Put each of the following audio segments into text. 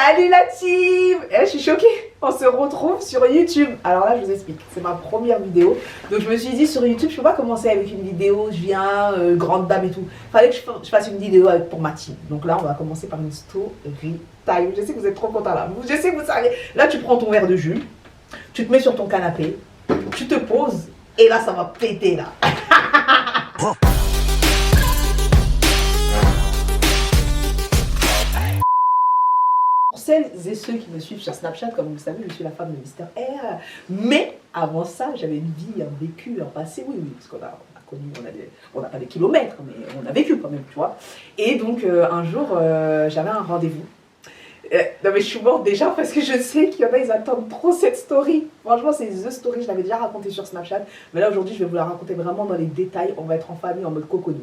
Salut la team! Je suis choquée, on se retrouve sur YouTube. Alors là, je vous explique, c'est ma première vidéo. Donc je me suis dit sur YouTube, je peux pas commencer avec une vidéo, je viens, grande dame et tout. Fallait que je fasse une vidéo pour ma team. Donc là, on va commencer par une story time. Je sais que vous êtes trop contents là. Je sais que vous savez. Là, tu prends ton verre de jus, tu te mets sur ton canapé, tu te poses, et là, ça va péter là. Pour celles et ceux qui me suivent sur Snapchat, comme vous le savez, je suis la femme de Mister R. Mais avant ça, j'avais une vie, un vécu, un passé, oui, parce qu'on a connu, on n'a pas des kilomètres, mais on a vécu quand même, tu vois. Et donc, un jour, j'avais un rendez-vous. Non mais je suis morte déjà parce que je sais qu'il y en a, ils attendent trop cette story. Franchement, c'est The Story, je l'avais déjà raconté sur Snapchat. Mais là, aujourd'hui, je vais vous la raconter vraiment dans les détails. On va être en famille, en mode cocooning.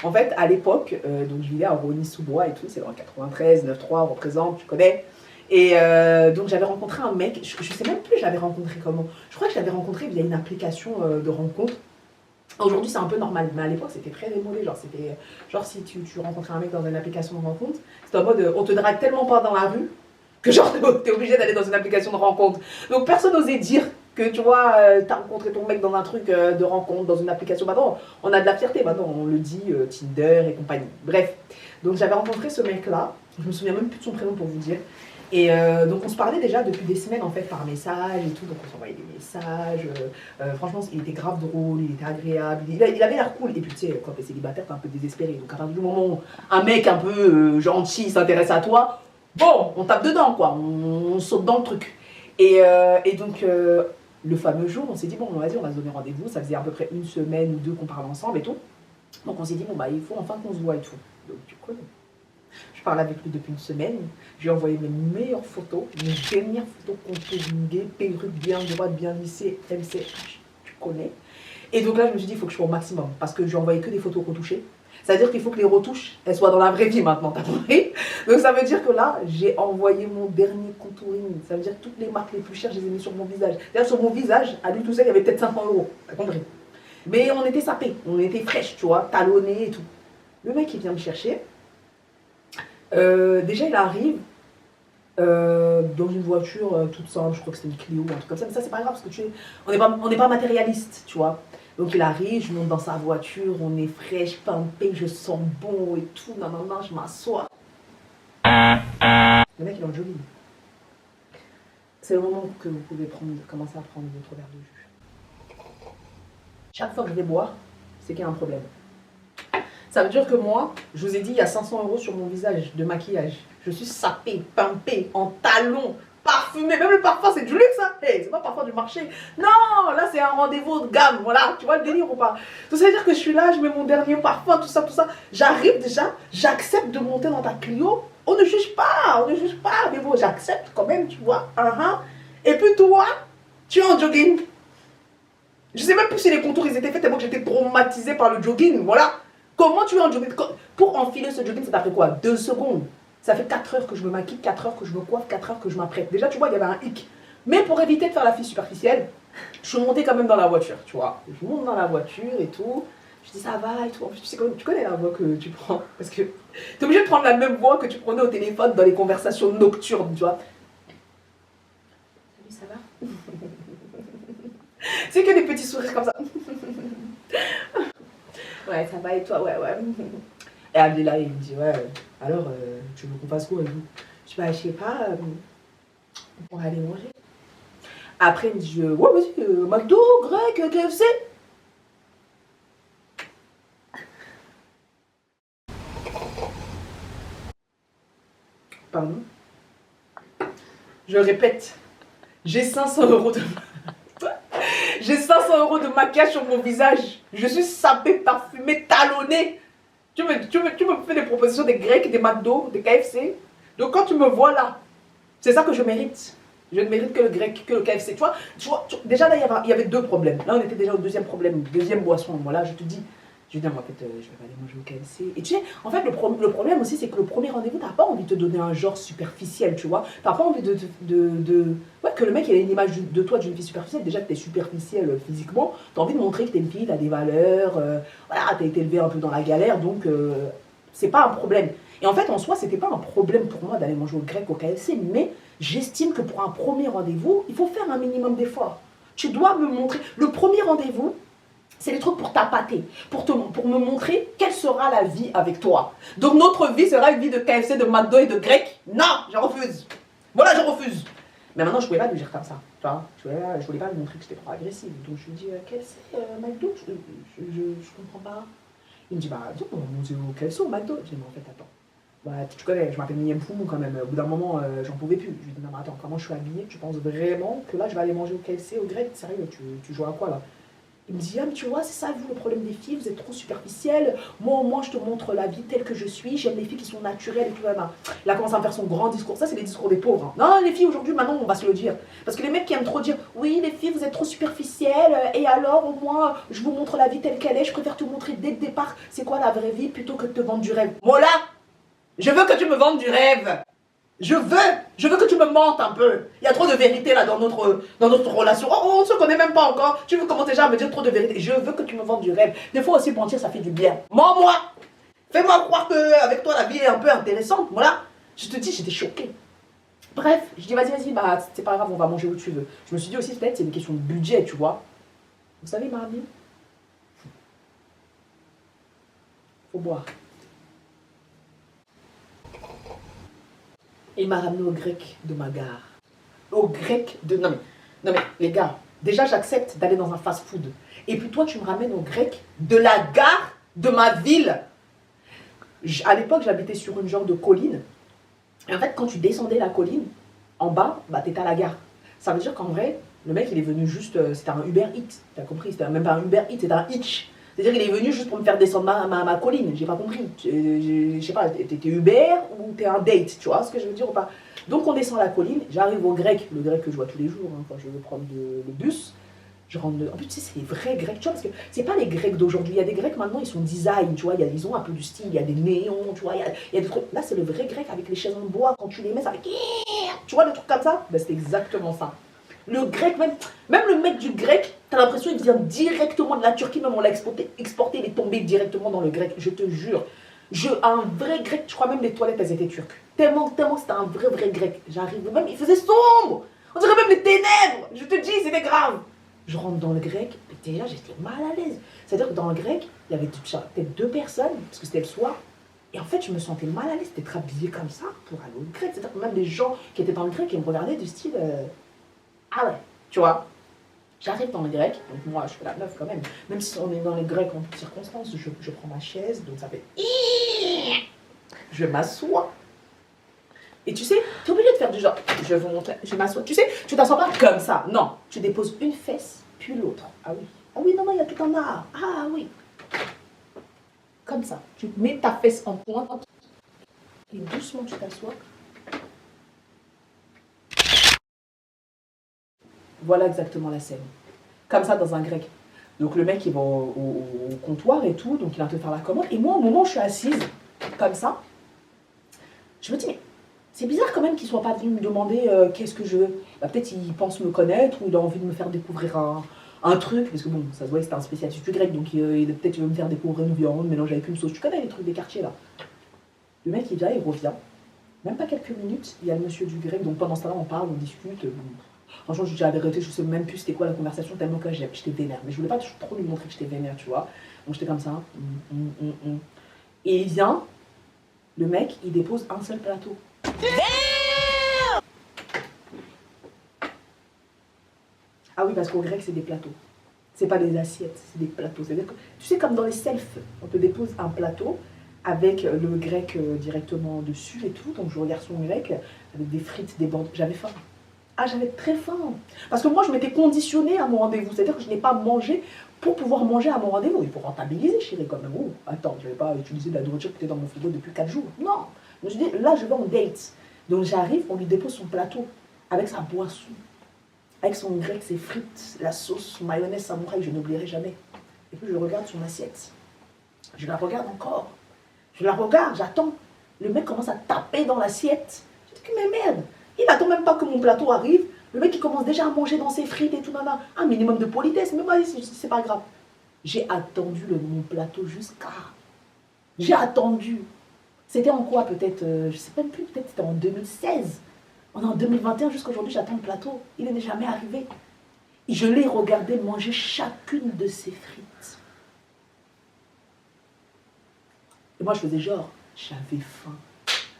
En fait, à l'époque, donc je vivais à Rosny-sous-Bois et tout, c'est dans le 93, 9-3, on représente, tu connais. Et donc j'avais rencontré un mec, je sais même plus je l'avais rencontré comment. Je crois que je l'avais rencontré via une application de rencontre. Aujourd'hui c'est un peu normal, mais à l'époque c'était très démodé, genre c'était genre si tu rencontrais un mec dans une application de rencontre, c'était en mode on te drague tellement pas dans la rue que genre t'es obligé d'aller dans une application de rencontre. Donc personne n'osait dire que tu vois, t'as rencontré ton mec dans un truc de rencontre, dans une application. Maintenant, on a de la fierté, maintenant on le dit, Tinder et compagnie. Bref, donc j'avais rencontré ce mec-là, je me souviens même plus de son prénom pour vous dire. Et donc on se parlait déjà depuis des semaines en fait par message et tout, donc on s'envoyait des messages. Franchement, il était grave drôle, il était agréable, il avait l'air cool. Et puis tu sais, quand t'es célibataire, t'es un peu désespéré. Donc à partir du moment où un mec un peu gentil s'intéresse à toi, bon, on tape dedans quoi, on saute dans le truc. Et donc le fameux jour, on s'est dit bon, vas-y, on va se donner rendez-vous. Ça faisait à peu près une semaine ou deux qu'on parlait ensemble et tout. Donc on s'est dit bon bah il faut enfin qu'on se voit et tout. Donc du coup, je parle avec lui depuis une semaine. Je lui ai envoyé mes meilleures photos, mes dernières photos contouringées, perruque bien droite, bien lissée, MCH, tu connais. Et donc là, je me suis dit, il faut que je sois au maximum, parce que je lui ai envoyé que des photos retouchées. C'est-à-dire qu'il faut que les retouches, elles soient dans la vraie vie maintenant, t'as compris? Donc ça veut dire que là, j'ai envoyé mon dernier contouring. Ça veut dire que toutes les marques les plus chères, je les ai mis sur mon visage. D'ailleurs, sur mon visage, à lui tout seul, il y avait peut-être 500 €, t'as compris? Mais on était sapés, on était fraîches, tu vois, talonnés et tout. Le mec, il vient me chercher. Déjà, il arrive dans une voiture toute simple, je crois que c'était une Clio ou un truc comme ça, mais ça c'est pas grave parce que on n'est pas matérialiste, tu vois. Donc il arrive, je monte dans sa voiture, on est fraîche, pimpée, je sens bon et tout, non, je m'assois. Le mec il est en jogging. C'est le moment que vous pouvez commencer à prendre votre verre de jus. Chaque fois que je vais boire, c'est qu'il y a un problème. Ça veut dire que moi, je vous ai dit, il y a 500 € sur mon visage de maquillage. Je suis sapée, pimpée, en talons, parfumée. Même le parfum, c'est du luxe, hein. Hey, c'est pas parfum du marché. Non, là, c'est un rendez-vous de gamme. Voilà, tu vois le délire ou pas? Donc, ça veut dire que je suis là, je mets mon dernier parfum, tout ça, tout ça. J'arrive déjà, j'accepte de monter dans ta Clio. On ne juge pas, Mais bon, j'accepte quand même, tu vois. Et puis toi, tu es en jogging. Je sais même plus si les contours, ils étaient faits tellement que j'étais traumatisée par le jogging, voilà. Comment tu es en jogging? Pour enfiler ce jogging, ça t'a fait quoi? 2 secondes. Ça fait 4 heures que je me maquille, 4 heures que je me coiffe, 4 heures que je m'apprête. Déjà, tu vois, il y avait un hic. Mais pour éviter de faire la fille superficielle, je suis montée quand même dans la voiture, tu vois. Je monte dans la voiture et tout. Je dis, ça va et tout. En plus, tu connais la voix que tu prends. Parce que tu es obligé de prendre la même voix que tu prenais au téléphone dans les conversations nocturnes, tu vois. Salut, ça va? C'est que des petits sourires comme ça. Ouais, ça va et toi? Ouais. Et Abdullah, il me dit, ouais, alors, tu veux qu'on fasse quoi et tout? Je dis, bah, je sais pas, on pourrait aller manger. Après, il me dit, ouais, vas-y, McDo, grec, KFC. Pardon? Je répète, j'ai 500 € de... J'ai 500 € de maquillage sur mon visage. Je suis sapée, parfumée, talonnée. Tu me fais des propositions des Grecs, des McDo, des KFC. Donc quand tu me vois là, c'est ça que je mérite. Je ne mérite que le grec, que le KFC. Tu vois, déjà là, il y avait 2 problèmes. Là, on était déjà au deuxième problème, deuxième boisson. Voilà, je te dis, je vais dire, en fait, je vais pas aller manger au KFC. Et tu sais, en fait, le problème aussi, c'est que le premier rendez-vous, t'as pas envie de te donner un genre superficiel, tu vois. T'as pas envie ouais, que le mec ait une image de toi d'une fille superficielle. Déjà que t'es superficielle physiquement, t'as envie de montrer que t'es une fille, t'as des valeurs, voilà, t'as été élevée un peu dans la galère, donc c'est pas un problème. Et en fait, en soi, c'était pas un problème pour moi d'aller manger au grec au KFC, mais j'estime que pour un premier rendez-vous, il faut faire un minimum d'efforts. Tu dois me montrer. Le premier rendez-vous, c'est des trucs pour t'appâter, pour me montrer quelle sera la vie avec toi. Donc notre vie sera une vie de KFC, de McDo et de grec. Non, je refuse. Voilà, je refuse. Mais maintenant, je ne pouvais pas lui dire comme ça. Tu vois, je ne voulais pas lui montrer que j'étais trop agressive. Donc je lui dis, KFC, McDo, je comprends pas. Il me dit, bah, viens, on va manger au KFC ou au McDo. Je dis, mais en fait, attends. Bah, tu connais, je m'appelle Miniam Foumou quand même. Au bout d'un moment, j'en pouvais plus. Je lui dis, non, mais attends, comment je suis habillée? Tu penses vraiment que là, je vais aller manger au KFC, au grec? Sérieux, tu joues à quoi là? Il me dit, ah, mais tu vois, c'est ça, vous, le problème des filles, vous êtes trop superficielles. Moi, au moins, je te montre la vie telle que je suis. J'aime les filles qui sont naturelles et tout. Il a commencé à me faire son grand discours. Ça, c'est les discours des pauvres. Hein. Non, les filles, aujourd'hui, maintenant, on va se le dire. Parce que les mecs qui aiment trop dire, oui, les filles, vous êtes trop superficielles. Et alors, au moins, je vous montre la vie telle qu'elle est. Je préfère te montrer dès le départ c'est quoi la vraie vie plutôt que de te vendre du rêve. Mola, je veux que tu me vendes du rêve. Je veux que tu me mentes un peu. Il y a trop de vérité là dans notre relation. Oh, on ne se connaît même pas encore. Tu veux commencer déjà à me dire trop de vérité. Je veux que tu me vendes du rêve. Des fois aussi mentir, ça fait du bien. Mens-moi. Fais-moi croire qu'avec toi la vie est un peu intéressante. Voilà. Je te dis, j'étais choquée. Bref, je dis vas-y, bah c'est pas grave, on va manger où tu veux. Je me suis dit aussi peut-être c'est une question de budget, tu vois. Vous savez, Mardi, faut boire. Il m'a ramené au grec de ma gare. Au grec de... Non mais les gars, déjà j'accepte d'aller dans un fast-food. Et puis toi, tu me ramènes au grec de la gare de ma ville. À l'époque, j'habitais sur une genre de colline. Et en fait, quand tu descendais la colline, en bas, bah t'étais à la gare. Ça veut dire qu'en vrai, le mec, il est venu juste... C'était un Uber Eats, t'as compris? C'était même pas un Uber Eats, c'était un Hitch. C'est-à-dire qu'il est venu juste pour me faire descendre ma colline. J'ai pas compris. Je sais pas, t'es Uber ou t'es un date, tu vois ce que je veux dire ou pas? Donc on descend la colline, j'arrive au grec, le grec que je vois tous les jours, hein, quand je veux prendre le bus. Je rentre en plus, tu sais, c'est les vrais grecs, tu vois, parce que c'est pas les grecs d'aujourd'hui. Il y a des grecs maintenant, ils sont design, tu vois, ils ont un peu du style, il y a des néons, tu vois, il y a des trucs. Là, c'est le vrai grec avec les chaises en bois, quand tu les mets, ça fait. Tu vois, des trucs comme ça? Ben, c'est exactement ça. Le grec, même le mec du grec, t'as l'impression qu'il vient directement de la Turquie, même on l'a exporté, il est tombé directement dans le grec, je te jure. Un vrai grec, je crois même les toilettes, elles étaient turques. Tellement c'était un vrai grec. J'arrive, même il faisait sombre, on dirait même les ténèbres, je te dis, c'était grave. Je rentre dans le grec, et déjà j'étais mal à l'aise. C'est-à-dire que dans le grec, il y avait peut-être 2 personnes, parce que c'était le soir, et en fait, je me sentais mal à l'aise d'être habillée comme ça pour aller au grec. C'est-à-dire que même les gens qui étaient dans le grec, ils me regardaient du style... Ah ouais, tu vois, j'arrive dans le grec, donc moi je fais la meuf quand même. Même si on est dans les grecs en circonstances, je prends ma chaise, donc ça fait... Je m'assois. Et tu sais, t'es obligé de faire du genre, je vais vous montrer, je m'assois. Tu sais, tu t'assois pas comme ça, non. Tu déposes une fesse, puis l'autre. Ah oui, non, il y a tout un art. Ah oui. Comme ça, tu mets ta fesse en pointe, et doucement tu t'assois. Voilà exactement la scène. Comme ça dans un grec. Donc le mec il va au comptoir et tout, donc il va te faire la commande. Et moi au moment où je suis assise, comme ça, je me dis, mais c'est bizarre quand même qu'il soit pas venu me demander qu'est-ce que je veux. Bah, peut-être il pense me connaître ou il a envie de me faire découvrir un truc. Parce que bon, ça se voit que c'était un spécialiste du grec, donc peut-être il veut me faire découvrir une viande mélangée avec une sauce. Tu connais les trucs des quartiers là. Le mec il vient, il revient. Même pas quelques minutes, il y a le monsieur du grec, donc pendant ce temps-là on parle, on discute. Franchement, je dis la vérité, je sais même plus c'était quoi la conversation, tellement que j'étais vénère. Mais je voulais pas trop lui montrer que j'étais vénère, tu vois. Donc j'étais comme ça. Et il vient, le mec, il dépose un seul plateau. Ah oui, parce qu'au grec, c'est des plateaux. C'est pas des assiettes, c'est des plateaux. C'est-à-dire que, tu sais, comme dans les selfs, on te dépose un plateau avec le grec directement dessus et tout. Donc je regarde son grec avec des frites, des bandes. J'avais faim. Ah, j'avais très faim. Parce que moi, je m'étais conditionnée à mon rendez-vous. C'est-à-dire que je n'ai pas mangé pour pouvoir manger à mon rendez-vous. Il faut rentabiliser, chérie, quand même. Oh, attends, je ne vais pas utiliser de la nourriture qui était dans mon frigo depuis 4 jours. Non. Je me suis dit, là, je vais en date. Donc j'arrive, on lui dépose son plateau avec sa boisson, avec son grec, ses frites, la sauce, son mayonnaise samouraï, je n'oublierai jamais. Et puis je regarde son assiette. Je la regarde encore. Je la regarde, j'attends. Le mec commence à taper dans l'assiette. Je dis, mais merde. Il n'attend même pas que mon plateau arrive. Le mec, il commence déjà à manger dans ses frites et tout, nana. Un minimum de politesse, mais vas-y, c'est pas grave. J'ai attendu mon plateau jusqu'à... J'ai attendu. C'était en quoi peut-être, je sais même plus, peut-être c'était en 2016. On est en 2021, jusqu'à aujourd'hui, j'attends le plateau. Il n'est jamais arrivé. Et je l'ai regardé manger chacune de ses frites. Et moi, je faisais genre, j'avais faim.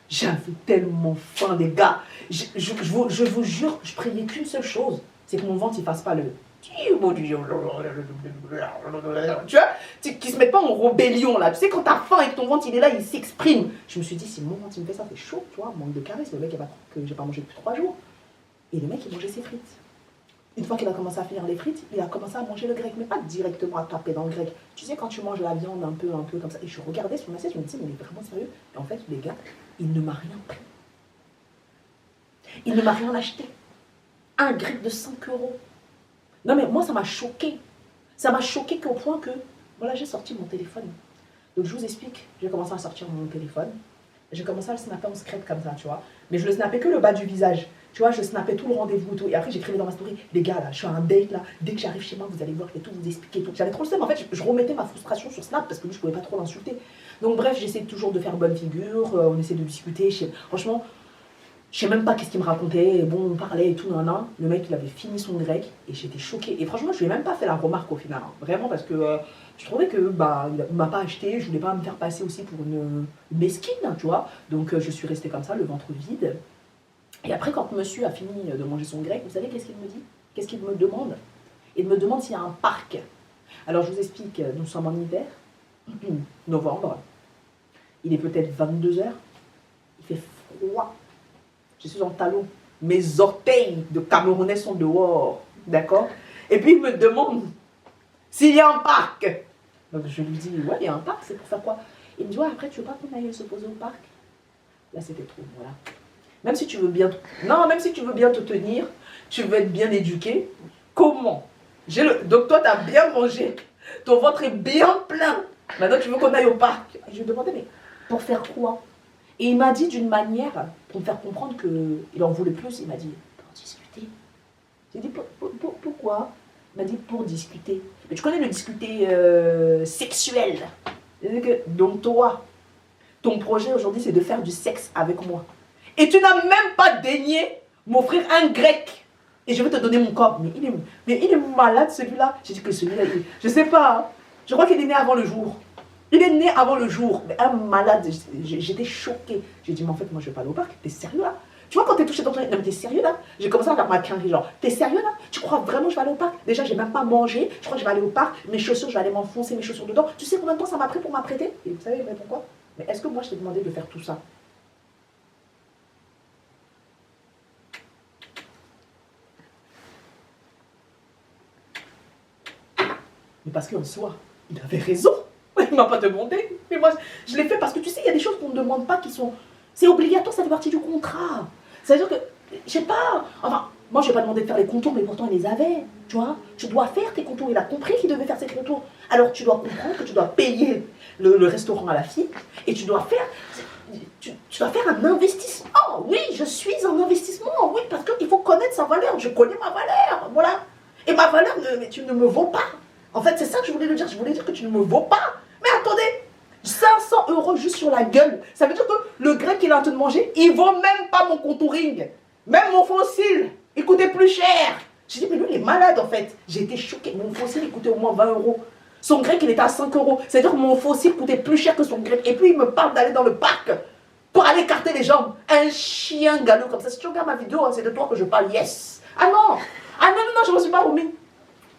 J'avais tellement faim, les gars. Je vous jure, je priais qu'une seule chose, c'est que mon ventre, il fasse pas le... Tu vois, qui se met pas en rébellion, là. Tu sais, quand t'as faim et que ton ventre, il est là, il s'exprime. Je me suis dit, si mon ventre, il me fait ça, c'est chaud, tu vois, manque de charisme. Le mec, il va croire que j'ai pas mangé depuis 3 jours. Et le mec, il mangeait ses frites. Une fois qu'il a commencé à finir les frites, il a commencé à manger le grec, mais pas directement à taper dans le grec. Tu sais, quand tu manges la viande un peu comme ça, et je regardais sur mon assiette, je me disais, mais il est vraiment sérieux. Et en fait, les gars, il ne m'a rien pris. Il ne m'a rien acheté. Un grec de 5 euros. Non, mais moi, ça m'a choqué. Ça m'a choqué qu'au point que, voilà, j'ai sorti mon téléphone. Donc, je vous explique, j'ai commencé à sortir mon téléphone. J'ai commencé à le snapper en secret comme ça, tu vois. Mais je le snappais que le bas du visage. Tu vois, je snappais tout le rendez-vous et tout. Et après, j'écrivais dans ma story, les gars, là, je suis à un date, là. Dès que j'arrive chez moi, vous allez voir, je vais tout vous expliquer. Tout. J'avais trop le seum. En fait, je remettais ma frustration sur Snap parce que lui, je pouvais pas trop l'insulter. Donc, bref, j'essaie toujours de faire bonne figure. On essaie de discuter. Franchement, je sais même pas qu'est-ce qu'il me racontait. Bon, on parlait et tout, nan. Le mec, il avait fini son grec et j'étais choquée. Et franchement, je lui ai même pas fait la remarque au final. Hein. Vraiment, parce que je trouvais que il m'a pas acheté. Je voulais pas me faire passer aussi pour une mesquine, tu vois. Donc, je suis restée comme ça, le ventre vide. Et après, quand monsieur a fini de manger son grec, vous savez qu'est-ce qu'il me dit? Qu'est-ce qu'il me demande? Il me demande s'il y a un parc. Alors, je vous explique, nous sommes en hiver, novembre. Il est peut-être 22 h. Il fait froid. Je suis en talon. Mes orteils de Camerounais sont dehors. D'accord? Et puis, il me demande s'il y a un parc. Donc, je lui dis, ouais, il y a un parc, c'est pour faire quoi? Il me dit, ouais, après, tu veux pas qu'on aille se poser au parc? Là, c'était trop, voilà. Même si tu veux bien... Non, même si tu veux bien te tenir, tu veux être bien éduqué, comment? Donc toi, tu as bien mangé, ton ventre est bien plein. Maintenant, tu veux qu'on aille au parc. Et je lui ai demandé, mais pour faire quoi? Et il m'a dit d'une manière, pour me faire comprendre qu'il en voulait plus, il m'a dit, pour discuter. J'ai dit, pourquoi? Il m'a dit, pour discuter. Mais tu connais le discuter sexuel. Donc toi, ton projet aujourd'hui, c'est de faire du sexe avec moi. Et tu n'as même pas daigné m'offrir un grec. Et je vais te donner mon corps. Mais il est malade celui-là. J'ai dit que celui-là, je sais pas. Hein. Je crois qu'il est né avant le jour. Il est né avant le jour. Mais un malade. J'étais choquée. J'ai dit, mais en fait, moi, je vais pas aller au parc. T'es sérieux là? Tu vois, quand t'es touché dans ton... Non, mais t'es sérieux là? J'ai commencé à faire ma quinrie, genre, t'es sérieux là? Tu crois vraiment que je vais aller au parc? Déjà, j'ai même pas mangé. Je crois que je vais aller au parc. Mes chaussures, je vais aller m'enfoncer mes chaussures dedans. Tu sais combien de temps ça m'a pris pour m'apprêter? Et vous savez, mais pourquoi? Mais est-ce que moi, je t'ai demandé de faire tout ça? Mais parce qu'en soi, il avait raison. Il ne m'a pas demandé. Mais moi, je l'ai fait parce que tu sais, il y a des choses qu'on ne demande pas qui sont... C'est obligatoire, ça fait partie du contrat. C'est-à-dire que, je sais pas... Enfin, moi, je n'ai pas demandé de faire les contours, mais pourtant, il les avait. Tu vois? Tu dois faire tes contours. Il a compris qu'il devait faire ses contours. Alors, tu dois comprendre que tu dois payer le restaurant à la fille. Et tu dois faire... Tu dois faire un investissement. Oui, je suis un investissement. Oui, parce qu'il faut connaître sa valeur. Je connais ma valeur. Voilà. Et ma valeur, mais tu ne me vaux pas. En fait, c'est ça que je voulais le dire. Je voulais dire que tu ne me vaux pas. Mais attendez, 500 € juste sur la gueule. Ça veut dire que le grec qu'il est en train de manger, il vaut même pas mon contouring. Même mon fossile, il coûtait plus cher. J'ai dit, mais lui, il est malade en fait. J'ai été choquée. Mon fossile, il coûtait au moins 20 €. Son grec, il était à 5 €. C'est-à-dire que mon fossile coûtait plus cher que son grec. Et puis, il me parle d'aller dans le parc pour aller écarter les jambes. Un chien galop comme ça. Si tu regardes ma vidéo, c'est de toi que je parle. Yes. Ah non. Ah non, non, non, je ne me suis pas remis.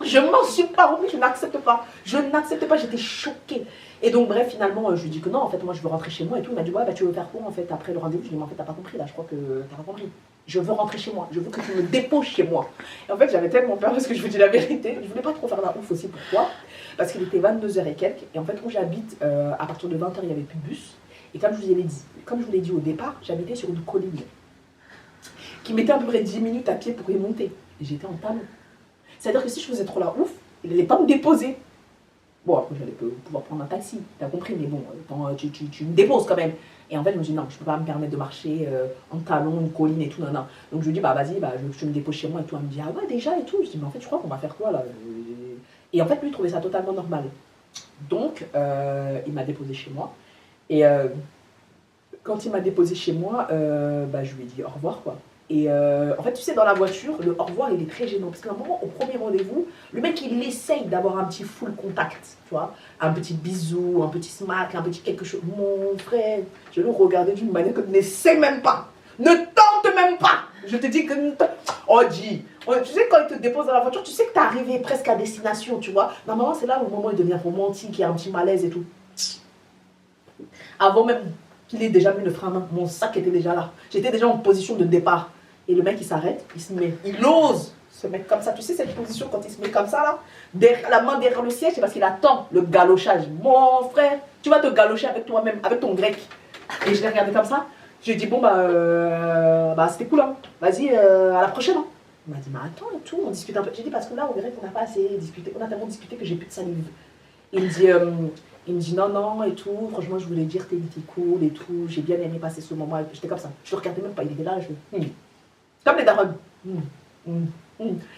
Je m'en suis pas remis, je n'accepte pas. Je n'accepte pas, j'étais choquée. Et donc, bref, finalement, je lui dis que non, en fait, moi, je veux rentrer chez moi et tout. Il m'a dit, ouais, bah, tu veux faire quoi, en fait, après le rendez-vous? Je lui ai dit, mais en fait, t'as pas compris, là, je crois que t'as pas compris. Je veux rentrer chez moi, je veux que tu me déposes chez moi. Et en fait, j'avais tellement peur parce que je vous dis la vérité. Je voulais pas trop faire la ouf aussi, pourquoi? Parce qu'il était 22 h et quelques. Et en fait, où j'habite, à partir de 20 h, il n'y avait plus de bus. Et comme je vous l'ai dit au départ, j'habitais sur une colline qui mettait à peu près 10 minutes à pied pour y monter. Et j'étais en talon. C'est-à-dire que si je faisais trop la ouf, il n'allait pas me déposer. Bon, après, j'allais pouvoir prendre un taxi, t'as compris, mais bon, tu me déposes quand même. Et en fait, je me dis, non, je ne peux pas me permettre de marcher en talon, une colline et tout, non, non. Donc je lui dis, bah vas-y, bah, je me dépose chez moi et tout. Elle me dit, ah ouais, déjà et tout. Je dis, mais en fait, je crois qu'on va faire quoi là? Et en fait, lui, il trouvait ça totalement normal. Donc, il m'a déposé chez moi. Et Quand il m'a déposé chez moi, bah, je lui ai dit au revoir, quoi. Et en fait, tu sais, dans la voiture, le au revoir, il est très gênant. Parce qu'à un moment, au premier rendez-vous, le mec, il essaye d'avoir un petit full contact, tu vois. Un petit bisou, un petit smack, un petit quelque chose. Mon frère, je le regardais d'une manière que n'essaie même pas. Ne tente même pas. Je te dis que... Oh, dis. Tu sais, quand il te dépose dans la voiture, tu sais que tu es arrivé presque à destination, tu vois. Normalement, c'est là où le moment il devient romantique, il y a un petit malaise et tout. Avant même qu'il ait déjà mis le frein à main, mon sac était déjà là. J'étais déjà en position de départ. Et le mec, il s'arrête, il se met, il ose se mettre comme ça. Tu sais cette position quand il se met comme ça là, derrière, la main derrière le siège, c'est parce qu'il attend le galochage. Mon frère, tu vas te galocher avec toi-même, avec ton grec. Et je l'ai regardé comme ça. Je lui ai dit, bon, bah c'était cool, hein. Vas-y, à la prochaine. Hein. Il m'a dit, mais attends et tout, on discute un peu. J'ai dit, parce que là, on dirait qu'on n'a pas assez discuté. On a tellement discuté que j'ai plus de salive. Il me dit non, non et tout. Franchement, je voulais dire, t'es cool et tout. J'ai bien aimé passer ce moment. J'étais comme ça. Je le regardais même pas. Il était là. Comme les darons.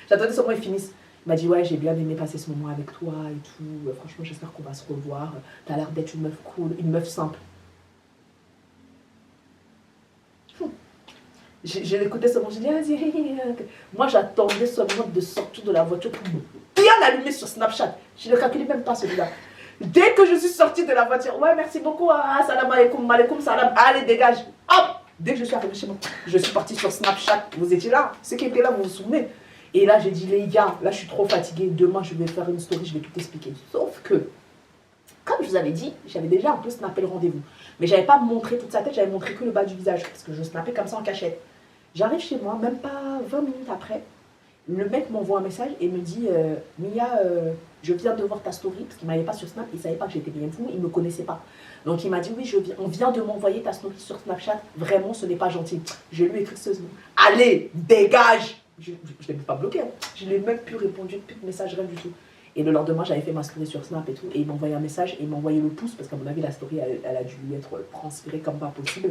J'attendais ce moment ils finissent. Il m'a dit, ouais, j'ai bien aimé passer ce moment avec toi et tout. Franchement, j'espère qu'on va se revoir. T'as l'air d'être une meuf cool, une meuf simple. J'ai écouté ce moment. J'ai dit, vas-y. Moi, j'attendais ce moment de sortir de la voiture pour bien allumer sur Snapchat. Je ne calculais même pas celui-là. Dès que je suis sortie de la voiture, ouais, merci beaucoup, salam alaikum, malaikum, salam, allez, dégage. Hop! Dès que je suis arrivée chez moi, je suis partie sur Snapchat. Vous étiez là, ceux qui étaient là, vous vous souvenez. Et là, j'ai dit, les gars, là, je suis trop fatiguée. Demain, je vais faire une story, je vais tout expliquer. Sauf que, comme je vous avais dit, j'avais déjà un peu snappé le rendez-vous. Mais je n'avais pas montré toute sa tête, j'avais montré que le bas du visage. Parce que je snappais comme ça en cachette. J'arrive chez moi, même pas 20 minutes après. Le mec m'envoie un message et me dit Mia, je viens de voir ta story, parce qu'il ne m'avait pas sur Snap, il ne savait pas que j'étais bien fou, il ne me connaissait pas. Donc il m'a dit oui, on vient de m'envoyer ta story sur Snapchat, vraiment ce n'est pas gentil. Je lui ai écrit ce allez, dégage. Je ne l'ai pas bloqué, hein. Je n'ai même plus répondu, plus de message, rien du tout. Et le lendemain, j'avais fait ma story sur Snap et tout, et il m'a envoyé un message, et il m'a envoyé le pouce, parce qu'à mon avis, la story, elle a dû lui être transférée comme pas possible.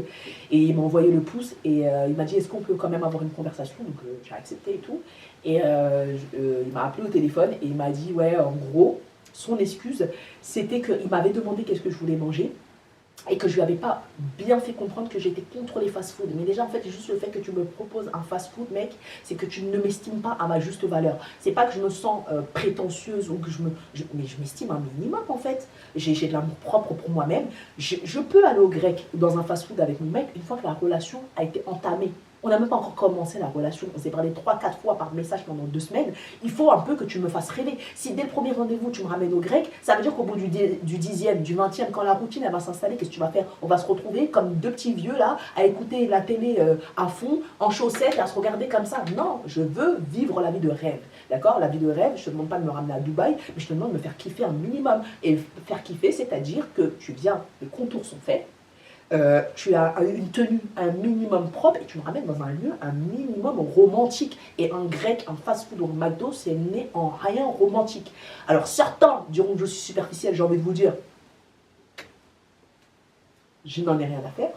Et il m'a envoyé le pouce, et il m'a dit, est-ce qu'on peut quand même avoir une conversation? Donc j'ai accepté et tout. Et il m'a appelé au téléphone, et il m'a dit, ouais, en gros, son excuse, c'était qu'il m'avait demandé qu'est-ce que je voulais manger, et que je lui avais pas bien fait comprendre que j'étais contre les fast-food. Mais déjà, en fait, juste le fait que tu me proposes un fast-food, mec, c'est que tu ne m'estimes pas à ma juste valeur. C'est pas que je me sens prétentieuse ou que mais je m'estime un minimum, en fait. J'ai de l'amour propre pour moi-même. Je peux aller au grec dans un fast-food avec mon mec une fois que la relation a été entamée. On n'a même pas encore commencé la relation. On s'est parlé 3-4 fois par message pendant 2 semaines. Il faut un peu que tu me fasses rêver. Si dès le premier rendez-vous, tu me ramènes au grec, ça veut dire qu'au bout du 10e, du 20e, quand la routine elle va s'installer, qu'est-ce que tu vas faire? On va se retrouver comme 2 petits vieux là, à écouter la télé à fond, en chaussettes, à se regarder comme ça. Non, je veux vivre la vie de rêve. D'accord? La vie de rêve, je ne te demande pas de me ramener à Dubaï, mais je te demande de me faire kiffer un minimum. Et faire kiffer, c'est-à-dire que tu viens, les contours sont faits. Tu as une tenue un minimum propre et tu me ramènes dans un lieu un minimum romantique. Et un grec, un fast-food ou un McDo, c'est né en rien romantique. Alors certains diront que je suis superficielle, j'ai envie de vous dire, je n'en ai rien à faire.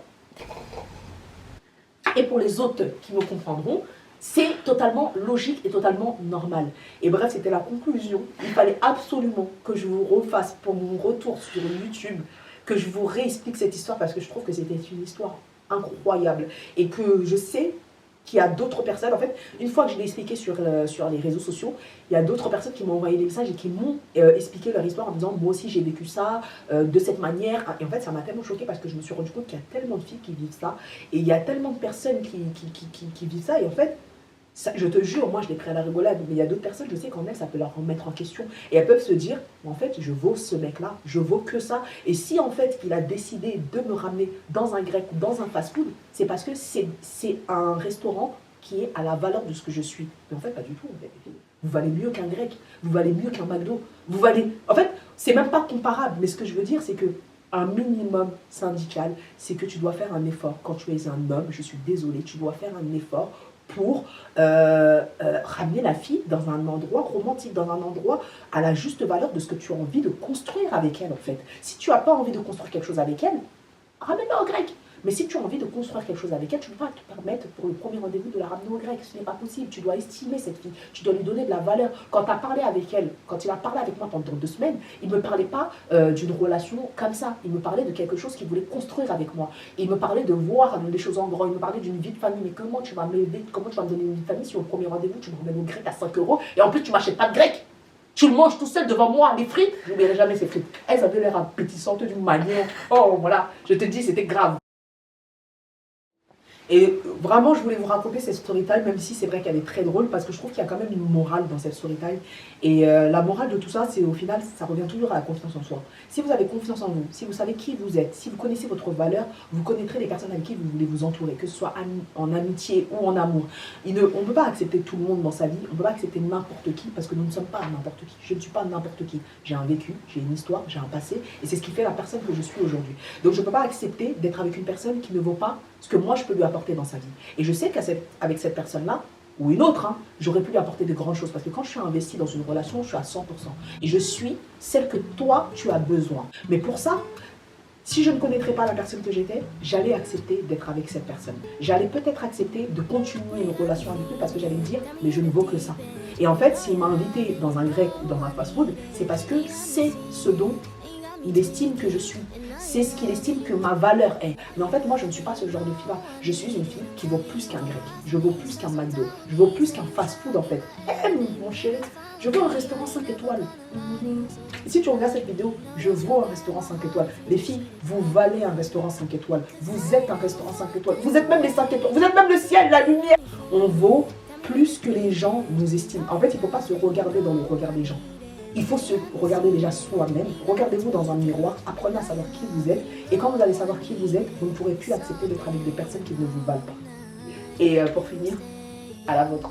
Et pour les autres qui me comprendront, c'est totalement logique et totalement normal. Et bref, c'était la conclusion. Il fallait absolument que je vous refasse pour mon retour sur YouTube, que je vous réexplique cette histoire parce que je trouve que c'était une histoire incroyable et que je sais qu'il y a d'autres personnes. En fait, une fois que je l'ai expliqué sur les réseaux sociaux, il y a d'autres personnes qui m'ont envoyé des messages et qui m'ont expliqué leur histoire en me disant moi aussi j'ai vécu ça de cette manière. Et en fait, ça m'a tellement choquée parce que je me suis rendu compte qu'il y a tellement de filles qui vivent ça et il y a tellement de personnes qui vivent ça. Et en fait, ça, je te jure, moi je l'ai pris à la rigolade, mais il y a d'autres personnes, je sais qu'en elles, ça peut leur remettre en question. Et elles peuvent se dire, en fait, je vaux ce mec-là, je vaux que ça. Et si en fait, il a décidé de me ramener dans un grec ou dans un fast-food, c'est parce que c'est un restaurant qui est à la valeur de ce que je suis. Mais en fait, pas du tout. En fait. Vous valez mieux qu'un grec, vous valez mieux qu'un McDo. Vous valez... En fait, c'est même pas comparable. Mais ce que je veux dire, c'est que un minimum syndical, c'est que tu dois faire un effort. Quand tu es un homme, je suis désolée, tu dois faire un effort pour ramener la fille dans un endroit romantique, dans un endroit à la juste valeur de ce que tu as envie de construire avec elle, en fait. Si tu n'as pas envie de construire quelque chose avec elle, ramène-la au grec. Mais si tu as envie de construire quelque chose avec elle, tu ne peux pas te permettre pour le premier rendez-vous de la ramener au grec. Ce n'est pas possible. Tu dois estimer cette fille. Tu dois lui donner de la valeur. Quand tu as parlé avec elle, quand il a parlé avec moi pendant 2 semaines, il ne me parlait pas d'une relation comme ça. Il me parlait de quelque chose qu'il voulait construire avec moi. Il me parlait de voir les choses en grand. Il me parlait d'une vie de famille. Mais comment tu vas m'aider? Comment tu vas me donner une vie de famille si au premier rendez-vous, tu me ramènes au grec à 5 euros et en plus, tu ne m'achètes pas de grec? Tu le manges tout seul devant moi, les frites. Je n'oublierai jamais ces frites. Elles avaient l'air appétissantes d'une manière. Oh, voilà, je te dis, c'était grave. Et vraiment, je voulais vous raconter cette story time, même si c'est vrai qu'elle est très drôle, parce que je trouve qu'il y a quand même une morale dans cette story time. Et la morale de tout ça, c'est au final, ça revient toujours à la confiance en soi. Si vous avez confiance en vous, si vous savez qui vous êtes, si vous connaissez votre valeur, vous connaîtrez les personnes avec qui vous voulez vous entourer, que ce soit en amitié ou en amour. On ne peut pas accepter tout le monde dans sa vie, on ne peut pas accepter n'importe qui, parce que nous ne sommes pas n'importe qui. Je ne suis pas n'importe qui. J'ai un vécu, j'ai une histoire, j'ai un passé, et c'est ce qui fait la personne que je suis aujourd'hui. Donc je ne peux pas accepter d'être avec une personne qui ne vaut pas ce que moi je peux lui apporter dans sa vie. Et je sais qu'avec cette personne-là, ou une autre, j'aurais pu lui apporter de grandes choses. Parce que quand je suis investie dans une relation, je suis à 100%. Et je suis celle que toi, tu as besoin. Mais pour ça, si je ne connaîtrais pas la personne que j'étais, j'allais accepter d'être avec cette personne. J'allais peut-être accepter de continuer une relation avec lui parce que j'allais me dire, mais je ne vaux que ça. Et en fait, s'il m'a invité dans un grec ou dans un fast-food, c'est parce que c'est ce dont il estime que je suis. C'est ce qu'il estime que ma valeur est. Mais en fait, moi, je ne suis pas ce genre de fille-là. Je suis une fille qui vaut plus qu'un grec. Je vaux plus qu'un McDo. Je vaux plus qu'un fast-food, en fait. Mon chéri, je veux un restaurant 5 étoiles. Et si tu regardes cette vidéo, je vaux un restaurant 5 étoiles. Les filles, vous valez un restaurant 5 étoiles. Vous êtes un restaurant 5 étoiles. Vous êtes même les 5 étoiles. Vous êtes même le ciel, la lumière. On vaut plus que les gens nous estiment. En fait, il ne faut pas se regarder dans le regard des gens. Il faut se regarder déjà soi-même. Regardez-vous dans un miroir, apprenez à savoir qui vous êtes. Et quand vous allez savoir qui vous êtes, vous ne pourrez plus accepter d'être avec des personnes qui ne vous valent pas. Et pour finir, à la vôtre.